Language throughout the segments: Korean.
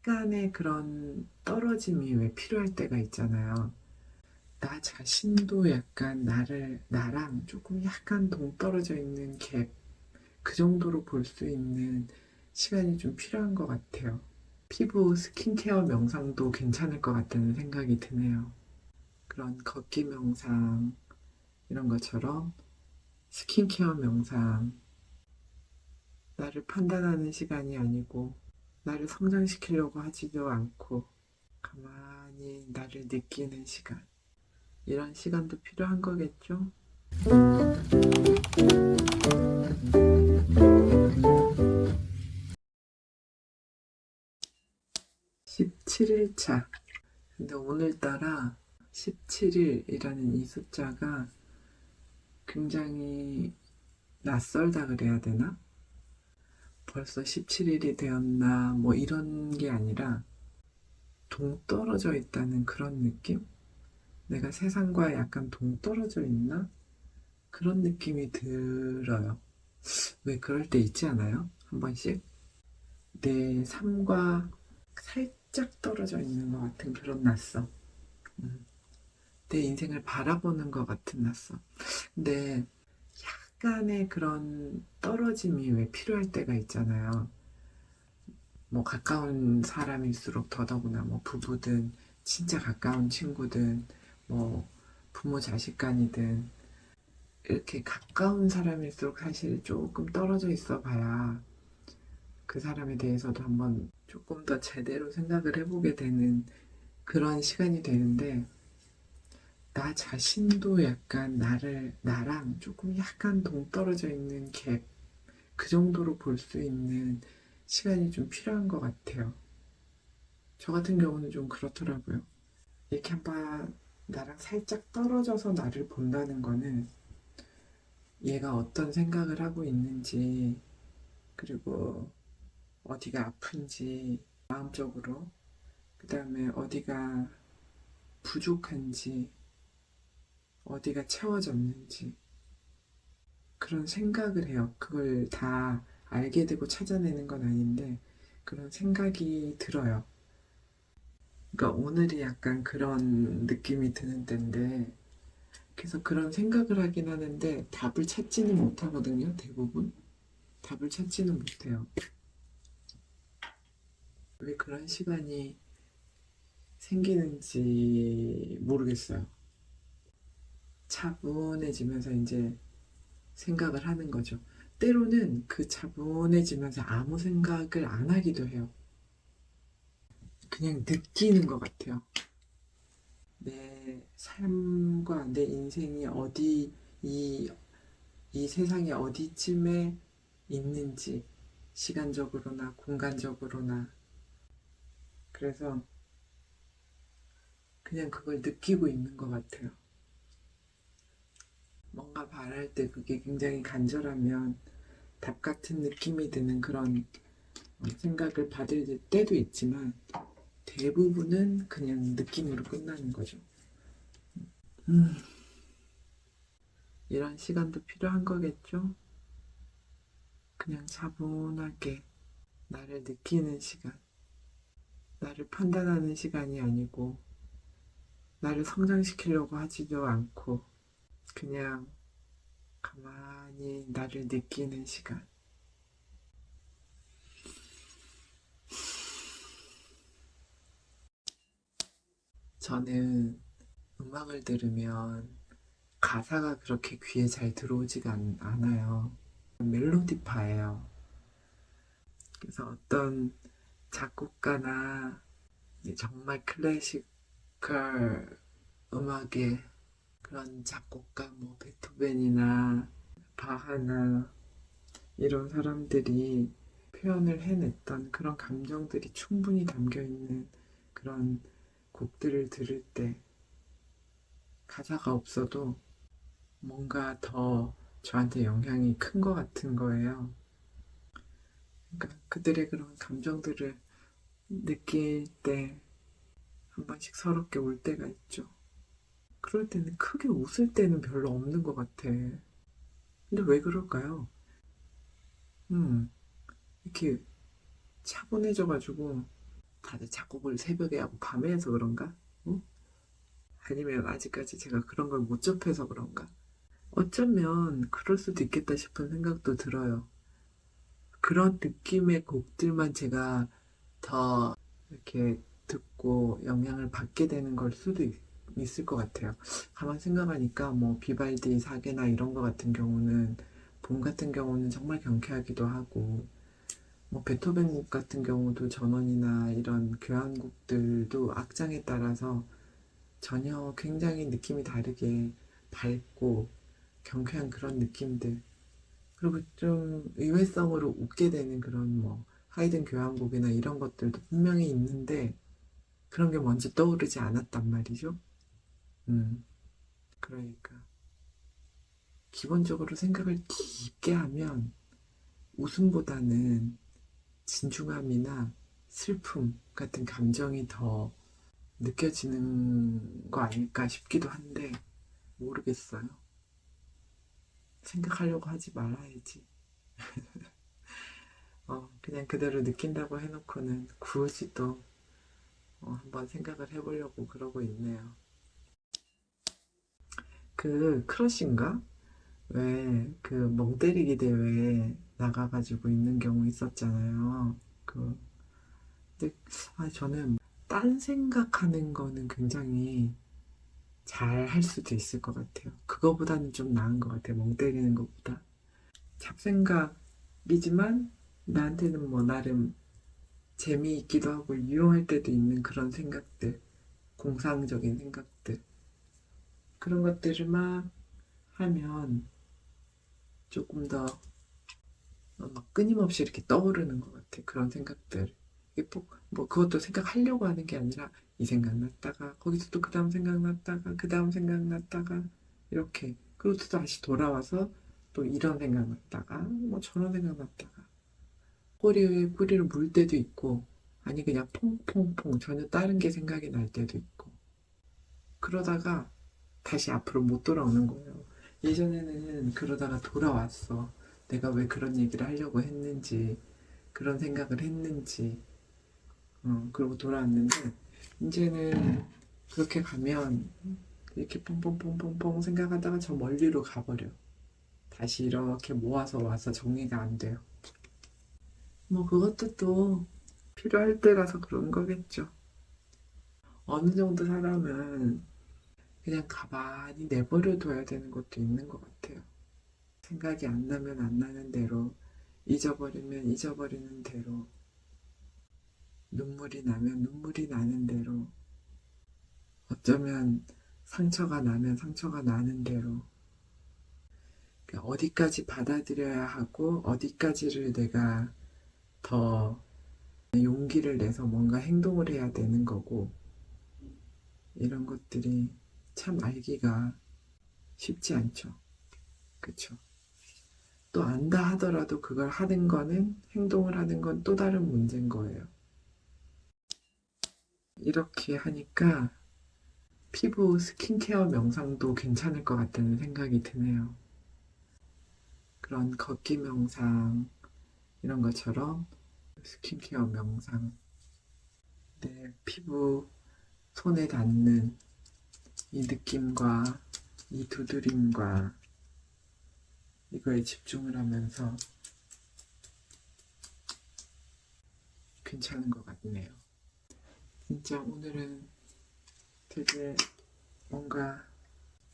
약간의 그런 떨어짐이 왜 필요할 때가 있잖아요. 나 자신도 약간 나랑 조금 약간 동떨어져 있는 갭, 그 정도로 볼 수 있는 시간이 좀 필요한 것 같아요. 피부 스킨케어 명상도 괜찮을 것 같다는 생각이 드네요. 그런 걷기 명상, 이런 것처럼 스킨케어 명상, 나를 판단하는 시간이 아니고, 나를 성장시키려고 하지도 않고, 가만히 나를 느끼는 시간. 이런 시간도 필요한 거겠죠? 17일차. 근데 오늘따라 17일이라는 이 숫자가 굉장히 낯설다 그래야 되나? 벌써 17일이 되었나? 뭐 이런 게 아니라 동떨어져 있다는 그런 느낌? 내가 세상과 약간 동떨어져 있나? 그런 느낌이 들어요. 왜 그럴 때 있지 않아요? 한 번씩? 내 삶과 살짝 떨어져 있는 것 같은 그런 낯섦. 음, 내 인생을 바라보는 것 같은 낯섦. 근데 약간의 그런 떨어짐이 왜 필요할 때가 있잖아요. 뭐 가까운 사람일수록 더더구나 뭐 부부든 진짜 가까운 친구든 뭐 부모 자식 간이든 이렇게 가까운 사람일수록 사실 조금 떨어져 있어 봐야 그 사람에 대해서도 한번 조금 더 제대로 생각을 해보게 되는 그런 시간이 되는데, 나 자신도 약간 나랑 조금 약간 동떨어져 있는 갭, 그 정도로 볼 수 있는 시간이 좀 필요한 것 같아요. 저 같은 경우는 좀 그렇더라고요. 이렇게 한번 나랑 살짝 떨어져서 나를 본다는 거는 얘가 어떤 생각을 하고 있는지, 그리고 어디가 아픈지, 마음적으로, 그 다음에 어디가 부족한지, 어디가 채워졌는지, 그런 생각을 해요. 그걸 다 알게 되고 찾아내는 건 아닌데, 그런 생각이 들어요. 그러니까 오늘이 약간 그런 느낌이 드는 때인데, 그래서 그런 생각을 하긴 하는데, 답을 찾지는 못하거든요, 대부분. 답을 찾지는 못해요. 왜 그런 시간이 생기는지 모르겠어요. 차분해지면서 이제 생각을 하는 거죠. 때로는 그 차분해지면서 아무 생각을 안 하기도 해요. 그냥 느끼는 것 같아요. 내 삶과 내 인생이 이, 이 세상의 어디쯤에 있는지, 시간적으로나 공간적으로나. 그래서 그냥 그걸 느끼고 있는 것 같아요. 뭔가 바랄 때 그게 굉장히 간절하면 답 같은 느낌이 드는 그런 생각을 받을 때도 있지만 대부분은 그냥 느낌으로 끝나는 거죠. 음, 이런 시간도 필요한 거겠죠? 그냥 차분하게 나를 느끼는 시간, 나를 판단하는 시간이 아니고 나를 성장시키려고 하지도 않고 그냥 가만히 나를 느끼는 시간. 저는 음악을 들으면 가사가 그렇게 귀에 잘 들어오지가 않아요. 멜로디파예요. 그래서 어떤 작곡가나 정말 클래시컬 음악의 그런 작곡가, 뭐 베토벤이나 바하나 이런 사람들이 표현을 해냈던 그런 감정들이 충분히 담겨 있는 그런 곡들을 들을 때 가사가 없어도 뭔가 더 저한테 영향이 큰 것 같은 거예요. 그러니까 그들의 그런 감정들을 느낄 때 한 번씩 서럽게 울 때가 있죠. 그럴 때는 크게 웃을 때는 별로 없는 것 같아. 근데 왜 그럴까요? 이렇게 차분해져가지고 다들 작곡을 새벽에 하고 밤에 해서 그런가? 응? 아니면 아직까지 제가 그런 걸 못 접해서 그런가? 어쩌면 그럴 수도 있겠다 싶은 생각도 들어요. 그런 느낌의 곡들만 제가 더 이렇게 듣고 영향을 받게 되는 걸 수도 있을 것 같아요. 가만 생각하니까 뭐 비발디 사계나 이런 거 같은 경우는 봄 같은 경우는 정말 경쾌하기도 하고 뭐 베토벤 곡 같은 경우도 전원이나 이런 교향곡들도 악장에 따라서 전혀 굉장히 느낌이 다르게 밝고 경쾌한 그런 느낌들 그리고 좀 의외성으로 웃게 되는 그런 뭐 하이든 교향곡이나 이런 것들도 분명히 있는데 그런 게 먼저 떠오르지 않았단 말이죠. 음, 그러니까 기본적으로 생각을 깊게 하면 웃음보다는 진중함이나 슬픔 같은 감정이 더 느껴지는 거 아닐까 싶기도 한데 모르겠어요. 생각하려고 하지 말아야지. 그냥 그대로 느낀다고 해놓고는 굳이 또 한번 생각을 해보려고 그러고 있네요. 그 크러쉬인가? 왜 그 멍때리기 대회 나가가지고 있는 경우 있었잖아요. 근데 저는 딴 생각하는 거는 굉장히 잘 할 수도 있을 것 같아요. 그거보다는 좀 나은 것 같아요. 멍 때리는 것보다. 잡생각이지만 나한테는 뭐 나름 재미있기도 하고 유용할 때도 있는 그런 생각들, 공상적인 생각들. 그런 것들을 막 하면 조금 더 막 끊임없이 이렇게 떠오르는 것 같아. 그런 생각들. 이게 뭐 그것도 생각하려고 하는 게 아니라 이 생각 났다가 거기서 또 그 다음 생각 났다가 그 다음 생각 났다가 이렇게 그리고 또 다시 돌아와서 또 이런 생각 났다가 뭐 저런 생각 났다가 꼬리에 뿌리를 물 때도 있고 아니 그냥 퐁퐁퐁 전혀 다른 게 생각이 날 때도 있고 그러다가 다시 앞으로 못 돌아오는 거예요. 예전에는 그러다가 돌아왔어. 내가 왜 그런 얘기를 하려고 했는지, 그런 생각을 했는지, 그러고 돌아왔는데, 이제는 그렇게 가면 이렇게 뽕뽕뽕뽕뽕 생각하다가 저 멀리로 가버려. 다시 이렇게 모아서 와서 정리가 안 돼요. 뭐 그것도 또 필요할 때라서 그런 거겠죠. 어느 정도 사람은 그냥 가만히 내버려 둬야 되는 것도 있는 것 같아요. 생각이 안 나면 안 나는 대로, 잊어버리면 잊어버리는 대로, 눈물이 나면 눈물이 나는 대로, 어쩌면 상처가 나면 상처가 나는 대로, 그러니까 어디까지 받아들여야 하고, 어디까지를 내가 더 용기를 내서 뭔가 행동을 해야 되는 거고, 이런 것들이 참 알기가 쉽지 않죠. 그쵸? 또 안다 하더라도 그걸 하는 거는, 행동을 하는 건 또 다른 문제인 거예요. 이렇게 하니까 피부 스킨케어 명상도 괜찮을 것 같다는 생각이 드네요. 그런 걷기 명상 이런 것처럼 스킨케어 명상 내 피부 손에 닿는 이 느낌과 이 두드림과 이거에 집중을 하면서 괜찮은 것 같네요. 진짜 오늘은 되게 뭔가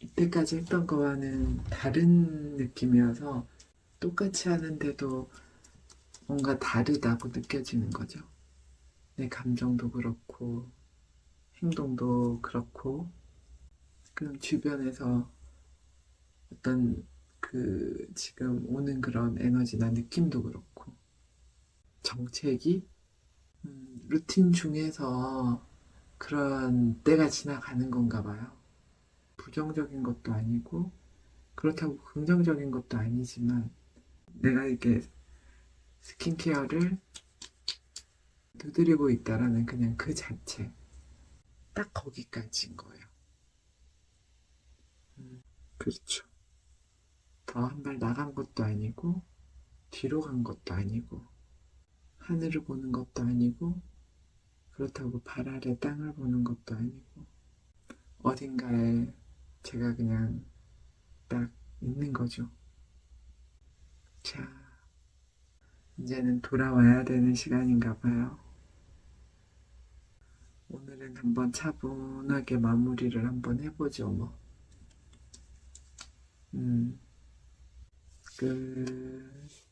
이때까지 했던 거와는 다른 느낌이어서 똑같이 하는데도 뭔가 다르다고 느껴지는 거죠. 내 감정도 그렇고, 행동도 그렇고, 그럼 주변에서 어떤 지금 오는 그런 에너지나 느낌도 그렇고, 정체기? 루틴 중에서 그런 때가 지나가는 건가 봐요. 부정적인 것도 아니고, 그렇다고 긍정적인 것도 아니지만, 내가 이렇게 스킨케어를 두드리고 있다라는 그냥 그 자체. 딱 거기까지인 거예요. 그렇죠. 더 한 발 나간 것도 아니고, 뒤로 간 것도 아니고, 하늘을 보는 것도 아니고, 그렇다고 발 아래 땅을 보는 것도 아니고 어딘가에 제가 그냥 딱 있는 거죠. 자, 이제는 돌아와야 되는 시간인가 봐요. 오늘은 한번 차분하게 마무리를 한번 해보죠, 뭐. 끝.